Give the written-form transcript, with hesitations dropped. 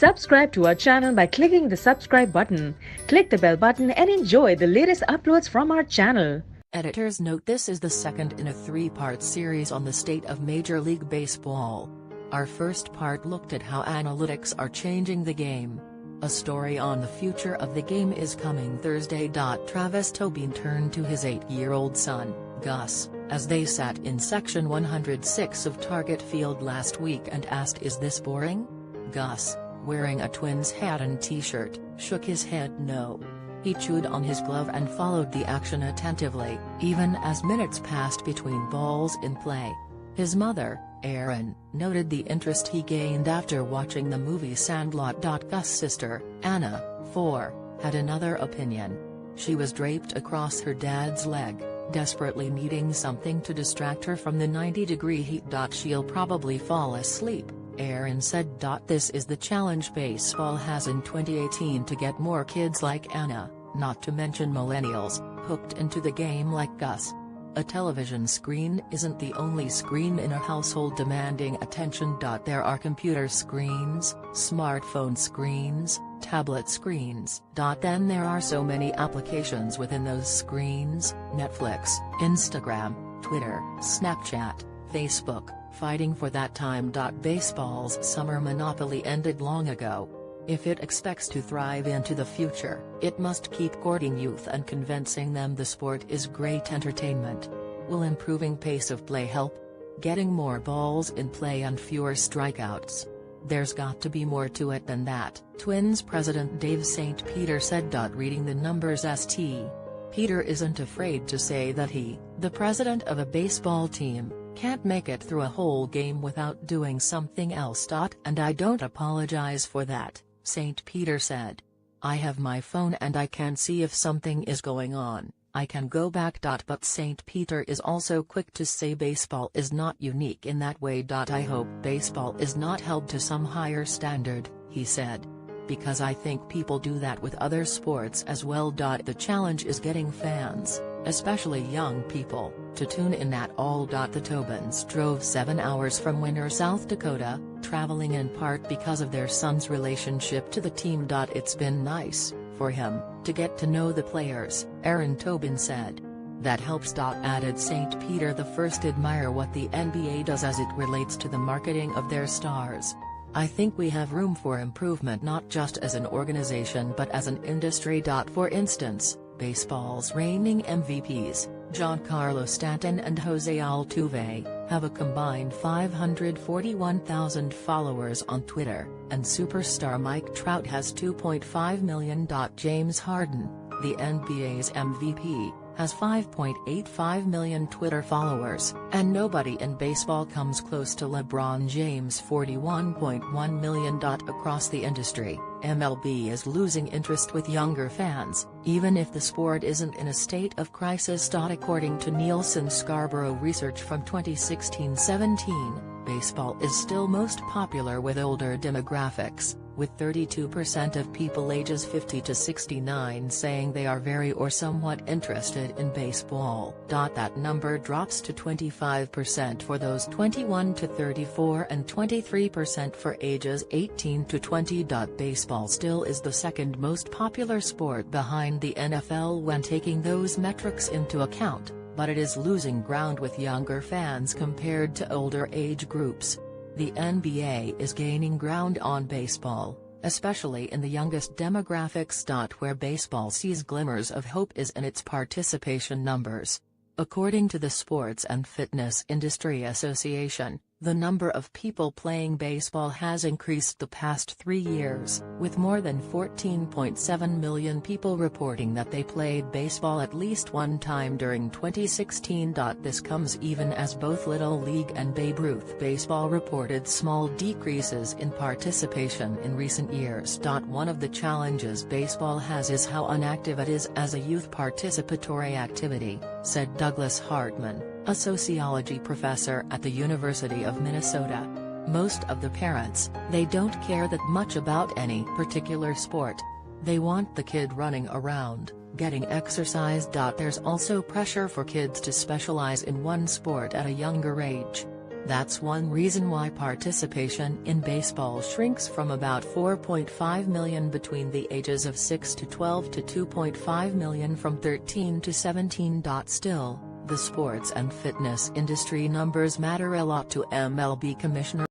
Subscribe to our channel by clicking the subscribe button. Click the bell button and enjoy the latest uploads from our channel. Editor's note: this is the second in a three-part series on the state of Major League Baseball. Our first part looked at how analytics are changing the game. A story on the future of the game is coming Thursday. Travis Tobin turned to his 8-year-old son, Gus, as they sat in section 106 of Target Field last week and asked, "Is this boring?" Gus, wearing a Twins hat and t-shirt, shook his head no. He chewed on his glove and followed the action attentively, even as minutes passed between balls in play. His mother, Erin, noted the interest he gained after watching the movie Sandlot. Gus' sister, Anna, 4, had another opinion. She was draped across her dad's leg, desperately needing something to distract her from the 90-degree heat. "She'll probably fall asleep," Erin said. "This is the challenge baseball has in 2018 to get more kids like Anna, not to mention millennials, hooked into the game like Gus. A television screen isn't the only screen in a household demanding attention. There are computer screens, smartphone screens, tablet screens. Then there are so many applications within those screens: Netflix, Instagram, Twitter, Snapchat, Facebook, fighting for that time. Baseball's summer monopoly ended long ago. If it expects to thrive into the future, it must keep courting youth and convincing them the sport is great entertainment. Will improving pace of play help? Getting more balls in play and fewer strikeouts? There's got to be more to it than that," Twins president Dave St. Peter said. Reading the numbers, St. Peter isn't afraid to say that he, the president of a baseball team, can't make it through a whole game without doing something else. "And I don't apologize for that," St. Peter said. "I have my phone and I can see if something is going on, I can go back." But St. Peter is also quick to say baseball is not unique in that way. "I hope baseball is not held to some higher standard," he said. "Because I think people do that with other sports as well. The challenge is getting fans, especially young people, to tune in at all." The Tobins drove 7 hours from Winter, South Dakota, traveling in part because of their son's relationship to the team. "It's been nice, for him, to get to know the players," Erin Tobin said. "That helps." Added St. Peter. "The first admire what the NBA does as it relates to the marketing of their stars. I think we have room for improvement, not just as an organization but as an industry. For instance, baseball's reigning MVPs, Giancarlo Stanton and Jose Altuve, have a combined 541,000 followers on Twitter, and superstar Mike Trout has 2.5 million. James Harden, the NBA's MVP, has 5.85 million Twitter followers, and nobody in baseball comes close to LeBron James' 41.1 million. Across the industry, MLB is losing interest with younger fans, even if the sport isn't in a state of crisis. According to Nielsen Scarborough research from 2016-17, baseball is still most popular with older demographics, with 32% of people ages 50 to 69 saying they are very or somewhat interested in baseball. That number drops to 25% for those 21 to 34 and 23% for ages 18 to 20. Baseball still is the second most popular sport behind the NFL when taking those metrics into account, but it is losing ground with younger fans compared to older age groups. The NBA is gaining ground on baseball, especially in the youngest demographics. Where baseball sees glimmers of hope is in its participation numbers. According to the Sports and Fitness Industry Association, the number of people playing baseball has increased the past 3 years, with more than 14.7 million people reporting that they played baseball at least one time during 2016. This comes even as both Little League and Babe Ruth baseball reported small decreases in participation in recent years. One of the challenges baseball has is how inactive it is as a youth participatory activity, said Douglas Hartman, a sociology professor at the University of Minnesota. "Most of the parents, they don't care that much about any particular sport. They want the kid running around, getting exercise. There's also pressure for kids to specialize in one sport at a younger age. That's one reason why participation in baseball shrinks from about 4.5 million between the ages of 6 to 12 to 2.5 million from 13 to 17. Still, the sports and fitness industry numbers matter a lot to MLB Commissioner